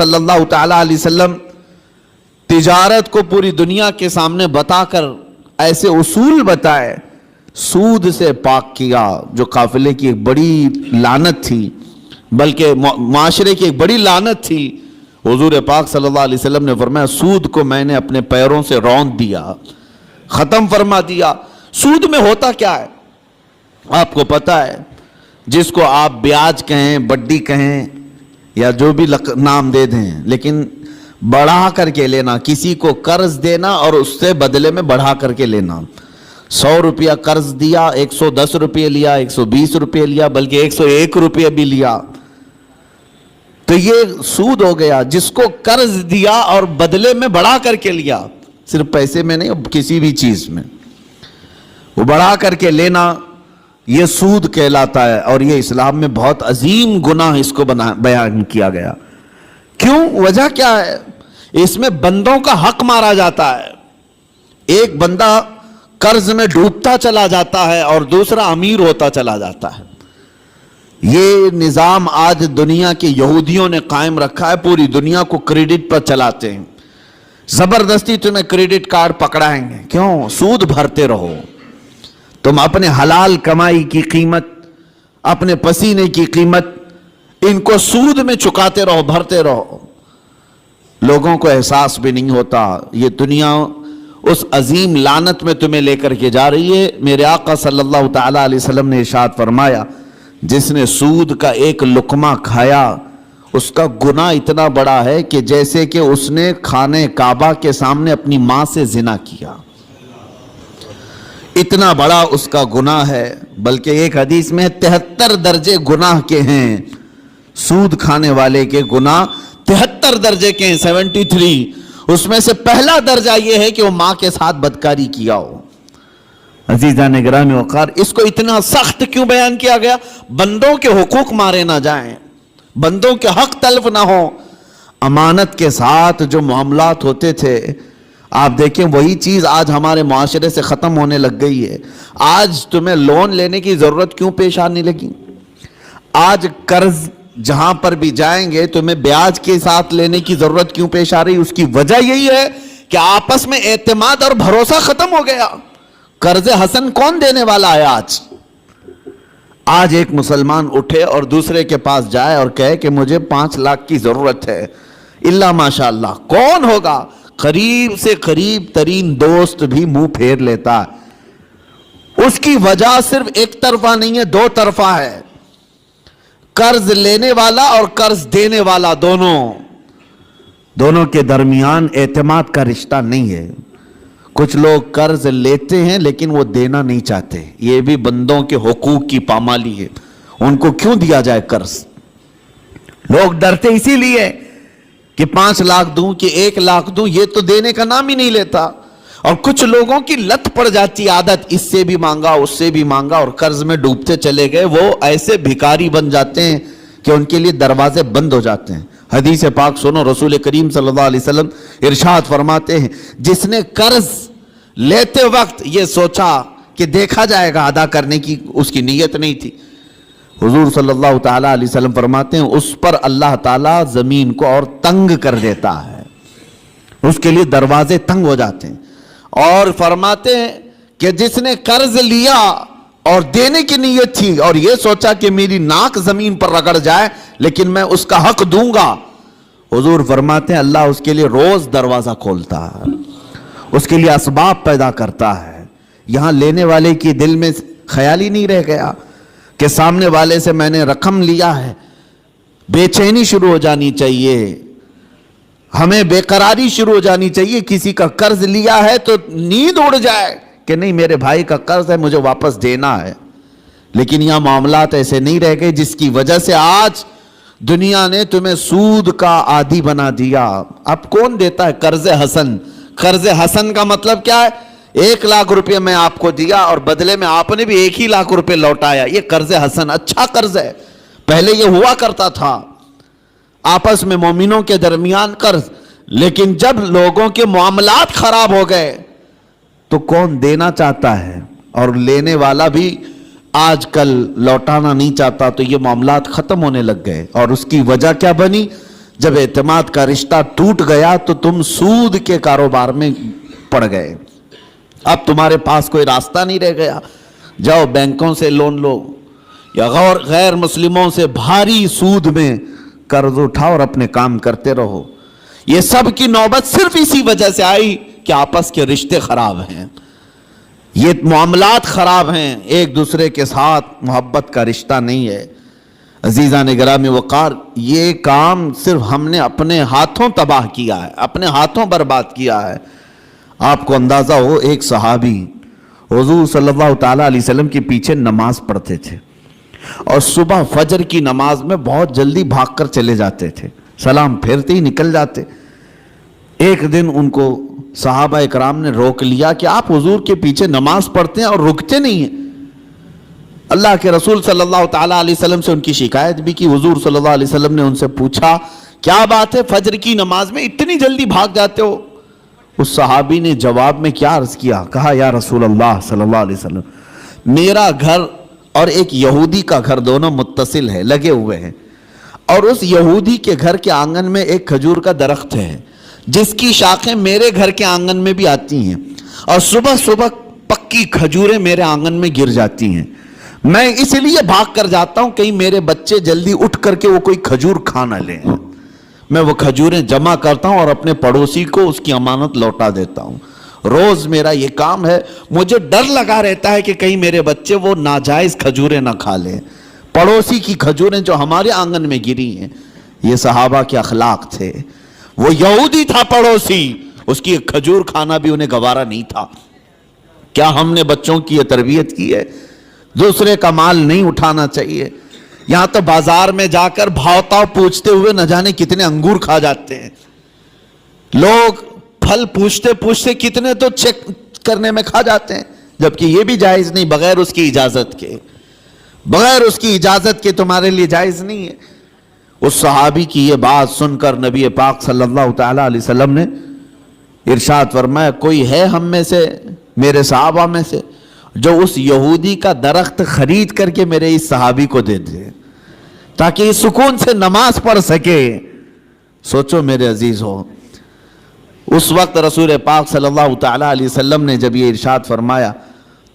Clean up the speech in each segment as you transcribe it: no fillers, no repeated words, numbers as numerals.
صلی اللہ تعالیٰ علیہ وسلم تجارت کو پوری دنیا کے سامنے بتا کر ایسے اصول بتائے، سود سے پاک کیا جو قافلے کی ایک بڑی لعنت تھی، بلکہ معاشرے کی ایک بڑی لعنت تھی۔ حضور پاک صلی اللہ علیہ وسلم نے فرمایا سود کو میں نے اپنے پیروں سے روند دیا، ختم فرما دیا۔ سود میں ہوتا کیا ہے آپ کو پتا ہے؟ جس کو آپ بیاج کہیں، بڈی کہیں، یا جو بھی نام دے دیں، لیکن بڑھا کر کے لینا، کسی کو قرض دینا اور اس سے بدلے میں بڑھا کر کے لینا۔ 100 روپیہ قرض دیا، 110 روپے لیا، 120 روپے لیا، بلکہ 101 روپے بھی لیا، تو یہ سود ہو گیا۔ جس کو قرض دیا اور بدلے میں بڑھا کر کے لیا، صرف پیسے میں نہیں، کسی بھی چیز میں وہ بڑھا کر کے لینا، یہ سود کہلاتا ہے۔ اور یہ اسلام میں بہت عظیم گناہ اس کو بیان کیا گیا۔ کیوں؟ وجہ کیا ہے؟ اس میں بندوں کا حق مارا جاتا ہے۔ ایک بندہ قرض میں ڈوبتا چلا جاتا ہے اور دوسرا امیر ہوتا چلا جاتا ہے۔ یہ نظام آج دنیا کے یہودیوں نے قائم رکھا ہے، پوری دنیا کو کریڈٹ پر چلاتے ہیں۔ زبردستی تمہیں کریڈٹ کارڈ پکڑائیں گے، کیوں؟ سود بھرتے رہو، تم اپنے حلال کمائی کی قیمت، اپنے پسینے کی قیمت ان کو سود میں چکاتے رہو، بھرتے رہو۔ لوگوں کو احساس بھی نہیں ہوتا۔ یہ دنیا اس عظیم لعنت میں تمہیں لے کر کے جا رہی ہے۔ میرے آقا صلی اللہ تعالیٰ علیہ وسلم نے ارشاد فرمایا جس نے سود کا ایک لقمہ کھایا اس کا گناہ اتنا بڑا ہے کہ جیسے کہ اس نے خانہ کعبہ کے سامنے اپنی ماں سے زنا کیا، اتنا بڑا اس کا گناہ ہے۔ بلکہ ایک حدیث میں 73 درجے گناہ کے ہیں، سود کھانے والے کے گناہ 73 درجے کے ہیں، 73۔ اس میں سے پہلا درجہ یہ ہے کہ وہ ماں کے ساتھ بدکاری کیا ہو۔ عزیزان گرامی وقار، اس کو اتنا سخت کیوں بیان کیا گیا؟ بندوں کے حقوق مارے نہ جائیں، بندوں کے حق تلف نہ ہو۔ امانت کے ساتھ جو معاملات ہوتے تھے، آپ دیکھیں وہی چیز آج ہمارے معاشرے سے ختم ہونے لگ گئی ہے۔ آج تمہیں لون لینے کی ضرورت کیوں پیش آنے لگی؟ آج قرض جہاں پر بھی جائیں گے تمہیں بیاج کے ساتھ لینے کی ضرورت کیوں پیش آ رہی؟ اس کی وجہ یہی ہے کہ آپس میں اعتماد اور بھروسہ ختم ہو گیا۔ قرض حسن کون دینے والا ہے آج ایک مسلمان اٹھے اور دوسرے کے پاس جائے اور کہے کہ مجھے 5 لاکھ کی ضرورت ہے، اللہ ماشاءاللہ کون ہوگا؟ قریب سے قریب ترین دوست بھی منہ پھیر لیتا ہے۔ اس کی وجہ صرف ایک طرفہ نہیں ہے، 2 طرفہ ہے۔ قرض لینے والا اور قرض دینے والا دونوں کے درمیان اعتماد کا رشتہ نہیں ہے۔ کچھ لوگ قرض لیتے ہیں لیکن وہ دینا نہیں چاہتے، یہ بھی بندوں کے حقوق کی پامالی ہے۔ ان کو کیوں دیا جائے قرض؟ لوگ ڈرتے اسی لیے کہ 5 لاکھ دوں کہ 1 لاکھ دوں، یہ تو دینے کا نام ہی نہیں لیتا۔ اور کچھ لوگوں کی لت پڑ جاتی عادت، اس سے بھی مانگا اس سے بھی مانگا اور قرض میں ڈوبتے چلے گئے، وہ ایسے بھکاری بن جاتے ہیں کہ ان کے لیے دروازے بند ہو جاتے ہیں۔ حدیث پاک سنو، رسول کریم صلی اللہ علیہ وسلم ارشاد فرماتے ہیں جس نے قرض لیتے وقت یہ سوچا کہ دیکھا جائے گا ادا کرنے کی اس کی نیت نہیں تھی، حضور صلی اللہ تعالیٰ علیہ وسلم فرماتے ہیں اس پر اللہ تعالیٰ زمین کو اور تنگ کر دیتا ہے، اس کے لیے دروازے تنگ ہو جاتے ہیں۔ اور فرماتے ہیں کہ جس نے قرض لیا اور دینے کی نیت تھی اور یہ سوچا کہ میری ناک زمین پر رگڑ جائے لیکن میں اس کا حق دوں گا، حضور فرماتے ہیں اللہ اس کے لیے روز دروازہ کھولتا ہے، اس کے لیے اسباب پیدا کرتا ہے۔ یہاں لینے والے کی دل میں خیال ہی نہیں رہ گیا کہ سامنے والے سے میں نے رقم لیا ہے، بے چینی شروع ہو جانی چاہیے، ہمیں بے قراری شروع ہو جانی چاہیے۔ کسی کا قرض لیا ہے تو نیند اڑ جائے کہ نہیں میرے بھائی کا قرض ہے مجھے واپس دینا ہے۔ لیکن یہاں معاملات ایسے نہیں رہ گئے، جس کی وجہ سے آج دنیا نے تمہیں سود کا عادی بنا دیا۔ اب کون دیتا ہے قرض حسن؟ قرض حسن کا مطلب کیا ہے؟ 1 لاکھ روپے میں آپ کو دیا اور بدلے میں آپ نے بھی 1 ہی لاکھ روپے لوٹایا، یہ قرض حسن اچھا قرض ہے۔ پہلے یہ ہوا کرتا تھا آپس میں مومنوں کے درمیان قرض، لیکن جب لوگوں کے معاملات خراب ہو گئے تو کون دینا چاہتا ہے اور لینے والا بھی آج کل لوٹانا نہیں چاہتا، تو یہ معاملات ختم ہونے لگ گئے۔ اور اس کی وجہ کیا بنی؟ جب اعتماد کا رشتہ ٹوٹ گیا تو تم سود کے کاروبار میں پڑ گئے. اب تمہارے پاس کوئی راستہ نہیں رہ گیا. جاؤ بینکوں سے لون لو یا غیر مسلموں سے بھاری سود میں قرض اٹھاؤ اور اپنے کام کرتے رہو. یہ سب کی نوبت صرف اسی وجہ سے آئی کہ آپس کے رشتے خراب ہیں, یہ معاملات خراب ہیں, ایک دوسرے کے ساتھ محبت کا رشتہ نہیں ہے. عزیزان گرامی وقار, یہ کام صرف ہم نے اپنے ہاتھوں تباہ کیا ہے, اپنے ہاتھوں برباد کیا ہے. آپ کو اندازہ ہو, ایک صحابی حضور صلی اللہ تعالیٰ علیہ وسلم کے پیچھے نماز پڑھتے تھے اور صبح فجر کی نماز میں بہت جلدی بھاگ کر چلے جاتے تھے, سلام پھیرتے ہی نکل جاتے. ایک دن ان کو صحابہ اکرام نے روک لیا کہ آپ حضور کے پیچھے نماز پڑھتے ہیں اور رکتے نہیں ہیں. اللہ کے رسول صلی اللہ تعالیٰ علیہ وسلم سے ان کی شکایت بھی کی. حضور صلی اللہ علیہ وسلم نے ان سے پوچھا, کیا بات ہے فجر کی نماز میں اتنی جلدی بھاگ جاتے ہو؟ اس صحابی نے جواب میں کیا عرض کیا, کہا یا رسول اللہ صلی اللہ علیہ وسلم, میرا گھر اور ایک یہودی کا گھر دونوں متصل ہے, لگے ہوئے ہیں, اور اس یہودی کے گھر کے آنگن میں ایک کھجور کا درخت ہے جس کی شاخیں میرے گھر کے آنگن میں بھی آتی ہیں, اور صبح صبح پکی کھجوریں میرے آنگن میں گر جاتی ہیں. میں اس لیے بھاگ کر جاتا ہوں کہیں میرے بچے جلدی اٹھ کر کے وہ کوئی کھجور کھا نہ لیں. میں وہ کھجوریں جمع کرتا ہوں اور اپنے پڑوسی کو اس کی امانت لوٹا دیتا ہوں. روز میرا یہ کام ہے. مجھے ڈر لگا رہتا ہے کہ کہیں میرے بچے وہ ناجائز کھجوریں نہ کھا لیں, پڑوسی کی کھجوریں جو ہمارے آنگن میں گری ہیں. یہ صحابہ کے اخلاق تھے. وہ یہودی تھا پڑوسی, اس کی ایک کھجور کھانا بھی انہیں گوارا نہیں تھا. کیا ہم نے بچوں کی یہ تربیت کی ہے؟ دوسرے کا مال نہیں اٹھانا چاہیے. یہاں تو بازار میں جا کر بھاؤ تاؤ پوچھتے ہوئے نہ جانے کتنے انگور کھا جاتے ہیں لوگ. پھل پوچھتے پوچھتے کتنے تو چیک کرنے میں کھا جاتے ہیں, جبکہ یہ بھی جائز نہیں, بغیر اس کی اجازت کے, بغیر اس کی اجازت کے تمہارے لیے جائز نہیں ہے. اس صحابی کی یہ بات سن کر نبی پاک صلی اللہ تعالیٰ علیہ وسلم نے ارشاد فرمایا, کوئی ہے ہم میں سے, میرے صحابہ میں سے, جو اس یہودی کا درخت خرید کر کے میرے اس صحابی کو دے دے تاکہ یہ سکون سے نماز پڑھ سکے. سوچو میرے عزیز ہو, اس وقت رسول پاک صلی اللہ تعالیٰ علیہ وسلم نے جب یہ ارشاد فرمایا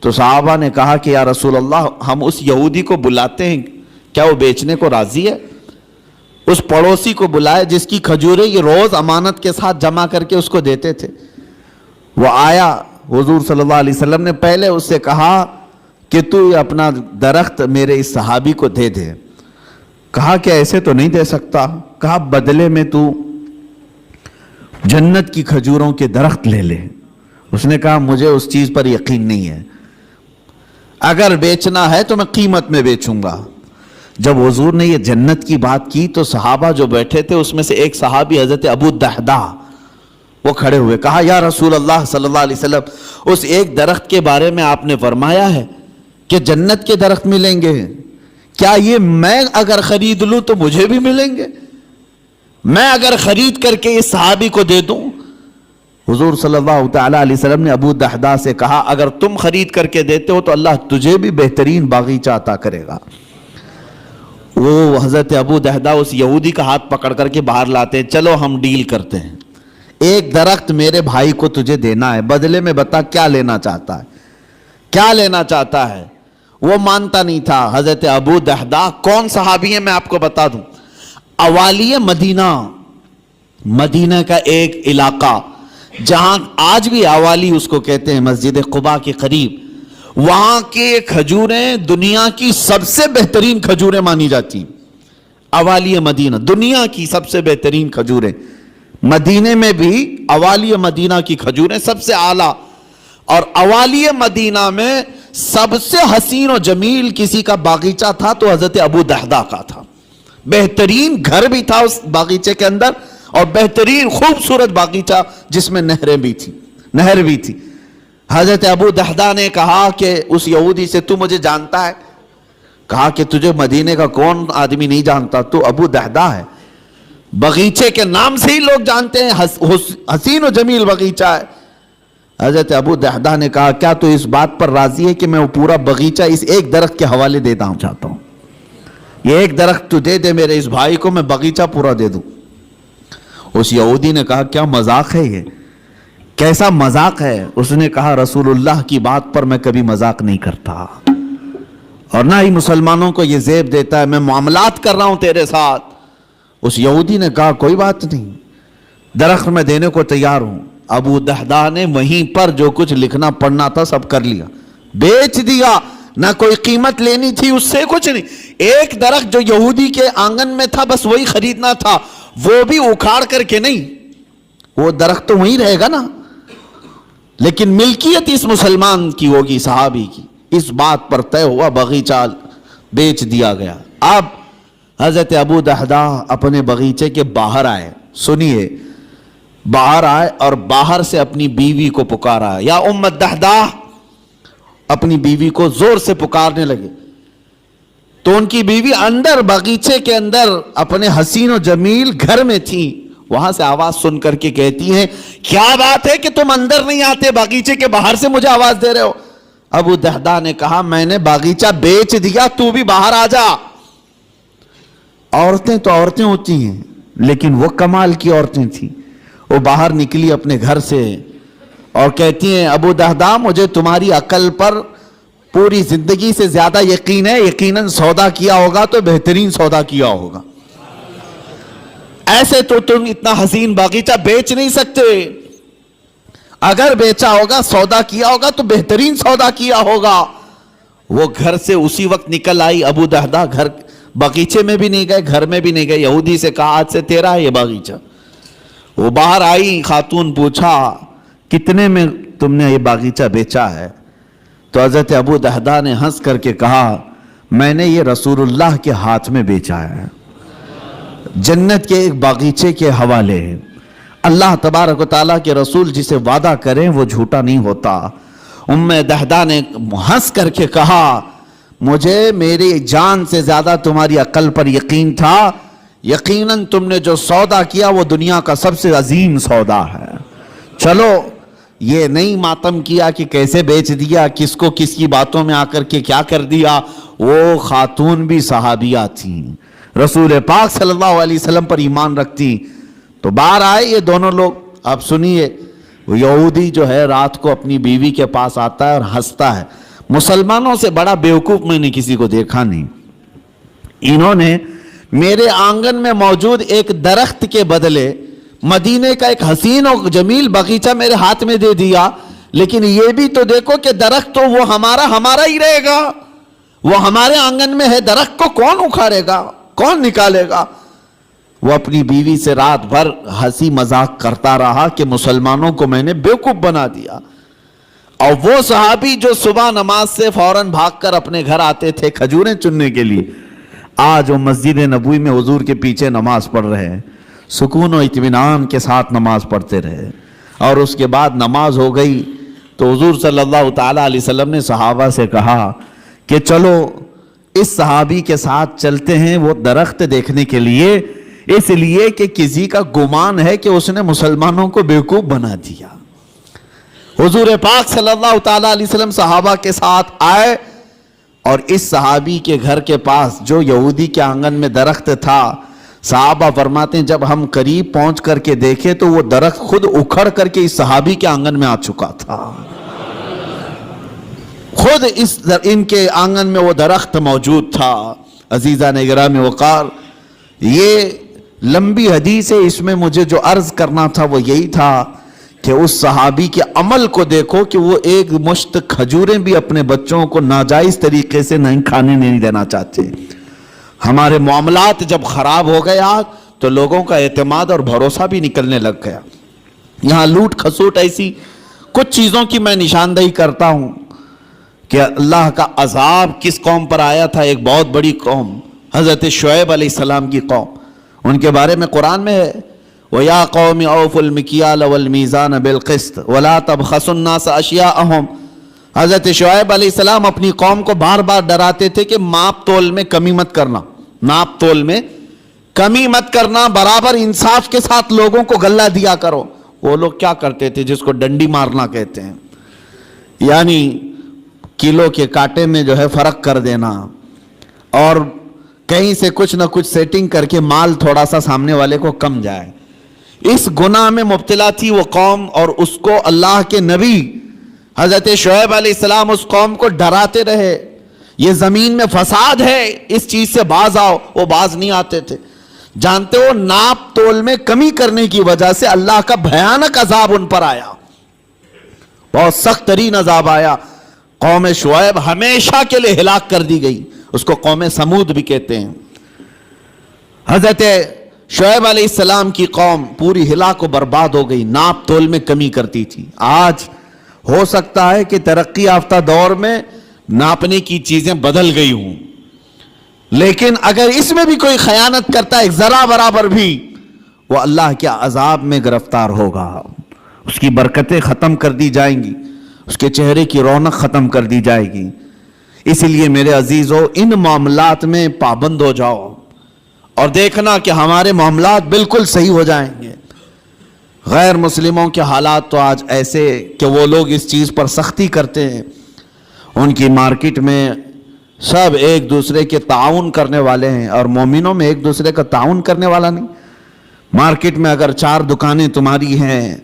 تو صحابہ نے کہا کہ یا رسول اللہ, ہم اس یہودی کو بلاتے ہیں, کیا وہ بیچنے کو راضی ہے؟ اس پڑوسی کو بلائے جس کی کھجوریں یہ روز امانت کے ساتھ جمع کر کے اس کو دیتے تھے. وہ آیا, حضور صلی اللہ علیہ وسلم نے پہلے اس سے کہا کہ تو اپنا درخت میرے اس صحابی کو دے دے. کہا کہ ایسے تو نہیں دے سکتا. کہا بدلے میں تو جنت کی کھجوروں کے درخت لے لے. اس نے کہا مجھے اس چیز پر یقین نہیں ہے, اگر بیچنا ہے تو میں قیمت میں بیچوں گا. جب حضور نے یہ جنت کی بات کی تو صحابہ جو بیٹھے تھے اس میں سے ایک صحابی حضرت ابو الدحداء وہ کھڑے ہوئے. کہا یا رسول اللہ صلی اللہ علیہ وسلم, اس ایک درخت کے بارے میں آپ نے فرمایا ہے کہ جنت کے درخت ملیں گے, کیا یہ میں اگر خرید لوں تو مجھے بھی ملیں گے؟ میں اگر خرید کر کے اس صحابی کو دے دوں؟ حضور صلی اللہ تعالیٰ علیہ وسلم نے ابو الدحداء سے کہا, اگر تم خرید کر کے دیتے ہو تو اللہ تجھے بھی بہترین باغیچہ عطا کرے گا. وہ حضرت ابو الدحداء اس یہودی کا ہاتھ پکڑ کر کے باہر لاتے ہیں, چلو ہم ڈیل کرتے ہیں, ایک درخت میرے بھائی کو تجھے دینا ہے, بدلے میں بتا کیا لینا چاہتا ہے, کیا لینا چاہتا ہے. وہ مانتا نہیں تھا. حضرت ابو الدحداء کون صحابی ہیں میں آپ کو بتا دوں, اوالی مدینہ, مدینہ کا ایک علاقہ جہاں آج بھی اوالی اس کو کہتے ہیں, مسجد قباء کے قریب, وہاں کے کھجوریں دنیا کی سب سے بہترین کھجوریں مانی جاتی ہیں. اوالی مدینہ دنیا کی سب سے بہترین کھجوریں, مدینے میں بھی اوالی مدینہ کی کھجوریں سب سے اعلیٰ. اور اوالی مدینہ میں سب سے حسین و جمیل کسی کا باغیچہ تھا تو حضرت ابو الدحداء کا تھا. بہترین گھر بھی تھا اس باغیچے کے اندر, اور بہترین خوبصورت باغیچہ جس میں نہر بھی تھی. حضرت ابو الدحداء نے کہا کہ اس یہودی سے, تو مجھے جانتا ہے؟ کہا کہ تجھے مدینے کا کون آدمی نہیں جانتا, تو ابو الدحداء ہے, باغیچے کے نام سے ہی لوگ جانتے ہیں, حسین و جمیل باغیچہ ہے. حضرت ابو الدحداء نے کہا کیا تو اس بات پر راضی ہے کہ میں وہ پورا باغیچہ اس ایک درخت کے حوالے دیتا ہوں چاہتا ہوں, یہ ایک درخت تو دے دے میرے اس بھائی کو, میں باغیچہ پورا دے دوں. اس یہودی نے کہا کیا مذاق ہے یہ، کیسا مذاق ہے؟ اس نے کہا رسول اللہ کی بات پر میں کبھی مذاق نہیں کرتا، اور نہ ہی مسلمانوں کو یہ زیب دیتا ہے، میں معاملات کر رہا ہوں تیرے ساتھ۔ اس یہودی نے کہا کوئی بات نہیں، درخت میں دینے کو تیار ہوں۔ ابو دہدہ نے وہیں پر جو کچھ لکھنا پڑھنا تھا سب کر لیا، بیچ دیا، نہ کوئی قیمت لینی تھی اس سے، کچھ نہیں۔ ایک درخت جو یہودی کے آنگن میں تھا بس وہی خریدنا تھا، وہ بھی اکھاڑ کر کے نہیں، وہ درخت تو وہیں رہے گا نا، لیکن ملکیت اس مسلمان کی ہوگی، صحابی کی۔ اس بات پر طے ہوا، باغیچہ بیچ دیا گیا۔ اب حضرت ابو دہدہ اپنے باغیچے کے باہر آئے، سنیے، باہر آئے اور باہر سے اپنی بیوی کو پکارا، یا ام دہدہ، اپنی بیوی کو زور سے پکارنے لگے۔ تو ان کی بیوی اندر باغیچے کے اندر اپنے حسین و جمیل گھر میں تھی، وہاں سے آواز سن کر کے کہتی ہیں کیا بات ہے کہ تم اندر نہیں آتے، باغیچے کے باہر سے مجھے آواز دے رہے ہو؟ ابو دہدہ نے کہا میں نے باغیچہ بیچ دیا، تو بھی باہر آ جا۔ عورتیں تو عورتیں ہوتی ہیں، لیکن وہ کمال کی عورتیں تھیں۔ وہ باہر نکلی اپنے گھر سے اور کہتی ہیں ابو دہدہ مجھے تمہاری عقل پر پوری زندگی سے زیادہ یقین ہے، یقیناً سودا کیا ہوگا تو بہترین سودا کیا ہوگا، ایسے تو تم اتنا حسین باغیچہ بیچ نہیں سکتے، اگر بیچا ہوگا سودا کیا ہوگا تو بہترین سودا کیا ہوگا۔ وہ گھر سے اسی وقت نکل آئی، ابو دہدہ گھر باغیچے میں بھی نہیں گئے، گھر میں بھی نہیں گئے۔ یہودی سے کہا آج سے تیرا ہے یہ باغیچہ۔ وہ باہر آئی، خاتون پوچھا کتنے میں تم نے یہ باغیچہ بیچا ہے؟ تو حضرت ابو دہدہ نے ہنس کر کے کہا میں نے یہ رسول اللہ کے ہاتھ میں بیچا ہے، جنت کے ایک باغیچے کے حوالے۔ اللہ تبارک و تعالیٰ کے رسول جسے وعدہ کریں وہ جھوٹا نہیں ہوتا۔ ام دہدہ نے ہنس کر کے کہا مجھے میری جان سے زیادہ تمہاری عقل پر یقین تھا، یقیناً تم نے جو سودا کیا وہ دنیا کا سب سے عظیم سودا ہے۔ چلو یہ نہیں ماتم کیا کہ کیسے بیچ دیا، کس کو کس کی باتوں میں آ کر کے کیا کر دیا۔ وہ خاتون بھی صحابیہ تھیں، رسول پاک صلی اللہ علیہ وسلم پر ایمان رکھتی۔ تو باہر آئے یہ دونوں لوگ۔ اب سنیے، وہ یہودی جو ہے رات کو اپنی بیوی کے پاس آتا ہے اور ہنستا ہے۔ مسلمانوں سے بڑا بیوقوف میں نے کسی کو دیکھا نہیں۔ انہوں نے میرے آنگن میں موجود ایک درخت کے بدلے مدینے کا ایک حسین و جمیل باغیچہ میرے ہاتھ میں دے دیا، لیکن یہ بھی تو دیکھو کہ درخت تو وہ ہمارا ہی رہے گا، وہ ہمارے آنگن میں ہے، درخت کو کون اکھاڑے گا، کون نکالے گا؟ وہ اپنی بیوی سے رات بھر ہنسی مذاق کرتا رہا کہ مسلمانوں کو میں نے بیوقوف بنا دیا۔ اور وہ صحابی جو صبح نماز سے فوراً بھاگ کر اپنے گھر آتے تھے کھجوریں چننے کے لیے، آج وہ مسجد نبوی میں حضور کے پیچھے نماز پڑھ رہے ہیں، سکون و اطمینان کے ساتھ نماز پڑھتے رہے۔ اور اس کے بعد نماز ہو گئی تو حضور صلی اللہ تعالیٰ علیہ وسلم نے صحابہ سے کہا کہ چلو اس صحابی کے ساتھ چلتے ہیں وہ درخت دیکھنے کے لیے، اس لیے کہ کسی کا گمان ہے کہ اس نے مسلمانوں کو بیوقوف بنا دیا۔ حضور پاک صلی اللہ تعالیٰ علیہ وسلم صحابہ کے ساتھ آئے اور اس صحابی کے گھر کے پاس جو یہودی کے آنگن میں درخت تھا، صحابہ فرماتے ہیں جب ہم قریب پہنچ کر کے دیکھے تو وہ درخت خود اکھڑ کر کے اس صحابی کے آنگن میں آ چکا تھا، خود ان کے آنگن میں وہ درخت موجود تھا۔ عزیزان گرامی وقار، یہ لمبی حدیث ہے، اس میں مجھے جو عرض کرنا تھا وہ یہی تھا کہ اس صحابی کے عمل کو دیکھو کہ وہ ایک مشت کھجوریں بھی اپنے بچوں کو ناجائز طریقے سے نہیں کھانے نہیں دینا چاہتے۔ ہمارے معاملات جب خراب ہو گیا تو لوگوں کا اعتماد اور بھروسہ بھی نکلنے لگ گیا۔ یہاں لوٹ کھسوٹ ایسی کچھ چیزوں کی میں نشاندہی کرتا ہوں کہ اللہ کا عذاب کس قوم پر آیا تھا، ایک بہت بڑی قوم، حضرت شعیب علیہ السلام کی قوم۔ ان کے بارے میں قرآن میں ہے وَيَا قَوْمِ أَوْفُوا الْمِكْيَالَ وَالْمِيزَانَ بِالْقِسْطِ وَلَا تَبْخَسُوا النَّاسَ أَشْيَاءَهُمْ۔ حضرت شعیب علیہ السلام اپنی قوم کو بار بار ڈراتے تھے کہ ماپ تول میں کمی مت کرنا، ناپ تول میں کمی مت کرنا، برابر انصاف کے ساتھ لوگوں کو غلہ دیا کرو۔ وہ لوگ کیا کرتے تھے جس کو ڈنڈی مارنا کہتے ہیں، یعنی کلو کے کانٹے میں جو ہے فرق کر دینا، اور کہیں سے کچھ نہ کچھ سیٹنگ کر کے مال تھوڑا سا سامنے والے کو کم جائے۔ اس گناہ میں مبتلا تھی وہ قوم، اور اس کو اللہ کے نبی حضرت شعیب علیہ السلام اس قوم کو ڈراتے رہے، یہ زمین میں فساد ہے، اس چیز سے باز آؤ، وہ باز نہیں آتے تھے۔ جانتے ہو ناپ تول میں کمی کرنے کی وجہ سے اللہ کا بھیانک عذاب ان پر آیا، بہت سخت ترین عذاب آیا۔ قوم شعیب ہمیشہ کے لیے ہلاک کر دی گئی، اس کو قوم سمود بھی کہتے ہیں۔ حضرت شعیب علیہ السلام کی قوم پوری ہلاک و برباد ہو گئی، ناپ تول میں کمی کرتی تھی۔ آج ہو سکتا ہے کہ ترقی یافتہ دور میں ناپنے کی چیزیں بدل گئی ہوں، لیکن اگر اس میں بھی کوئی خیانت کرتا ہے ذرا برابر بھی، وہ اللہ کے عذاب میں گرفتار ہوگا، اس کی برکتیں ختم کر دی جائیں گی، اس کے چہرے کی رونق ختم کر دی جائے گی۔ اس لیے میرے عزیزو ان معاملات میں پابند ہو جاؤ اور دیکھنا کہ ہمارے معاملات بالکل صحیح ہو جائیں گے۔ غیر مسلموں کے حالات تو آج ایسے کہ وہ لوگ اس چیز پر سختی کرتے ہیں، ان کی مارکیٹ میں سب ایک دوسرے کے تعاون کرنے والے ہیں، اور مومنوں میں ایک دوسرے کا تعاون کرنے والا نہیں۔ مارکیٹ میں اگر 4 دکانیں تمہاری ہیں،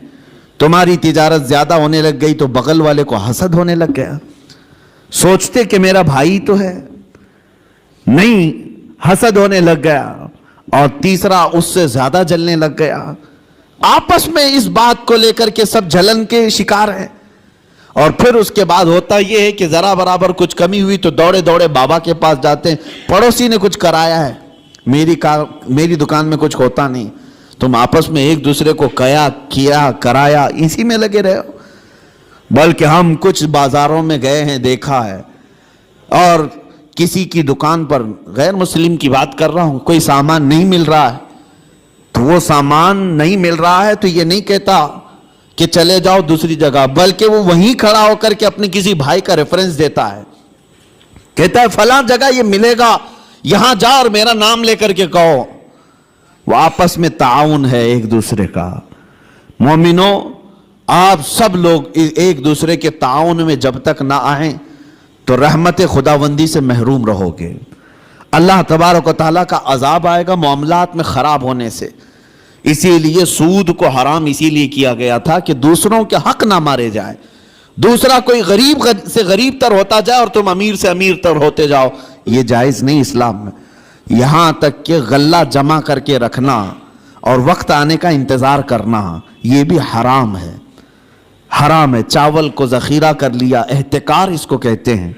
تمہاری تجارت زیادہ ہونے لگ گئی تو بغل والے کو حسد ہونے لگ گیا، سوچتے کہ میرا بھائی تو ہے، نہیں، حسد ہونے لگ گیا، اور تیسرا اس سے زیادہ جلنے لگ گیا۔ آپس میں اس بات کو لے کر کے سب جلن کے شکار ہیں، اور پھر اس کے بعد ہوتا یہ ہے کہ ذرا برابر کچھ کمی ہوئی تو دوڑے دوڑے بابا کے پاس جاتے ہیں، پڑوسی نے کچھ کرایا ہے، میری دکان میں کچھ ہوتا نہیں۔ تم آپس میں ایک دوسرے کو کیا کرایا اسی میں لگے رہے ہو۔ بلکہ ہم کچھ بازاروں میں گئے ہیں، دیکھا ہے، اور کسی کی دکان پر، غیر مسلم کی بات کر رہا ہوں، کوئی سامان نہیں مل رہا ہے تو وہ سامان نہیں مل رہا ہے تو یہ نہیں کہتا کہ چلے جاؤ دوسری جگہ، بلکہ وہ وہیں کھڑا ہو کر کے اپنے کسی بھائی کا ریفرنس دیتا ہے، کہتا ہے فلاں جگہ یہ ملے گا، یہاں جا اور میرا نام لے کر کے کہو۔ وہ آپس میں تعاون ہے ایک دوسرے کا۔ مومنوں، آپ سب لوگ ایک دوسرے کے تعاون میں جب تک نہ آئیں تو رحمت خداوندی سے محروم رہو گے۔ اللہ تبارک و تعالیٰ کا عذاب آئے گا معاملات میں خراب ہونے سے۔ اسی لیے سود کو حرام اسی لیے کیا گیا تھا کہ دوسروں کے حق نہ مارے جائیں، دوسرا کوئی غریب سے غریب تر ہوتا جائے اور تم امیر سے امیر تر ہوتے جاؤ، یہ جائز نہیں اسلام میں۔ یہاں تک کہ غلہ جمع کر کے رکھنا اور وقت آنے کا انتظار کرنا، یہ بھی حرام ہے، حرام ہے۔ چاول کو ذخیرہ کر لیا، احتکار اس کو کہتے ہیں،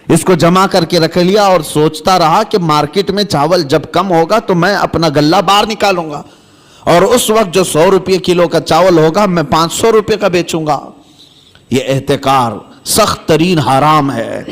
اس کو جمع کر کے رکھ لیا اور سوچتا رہا کہ مارکیٹ میں چاول جب کم ہوگا تو میں اپنا غلہ باہر نکالوں گا، اور اس وقت جو 100 روپے کلو کا چاول ہوگا میں 500 روپے کا بیچوں گا۔ یہ احتکار سخت ترین حرام ہے۔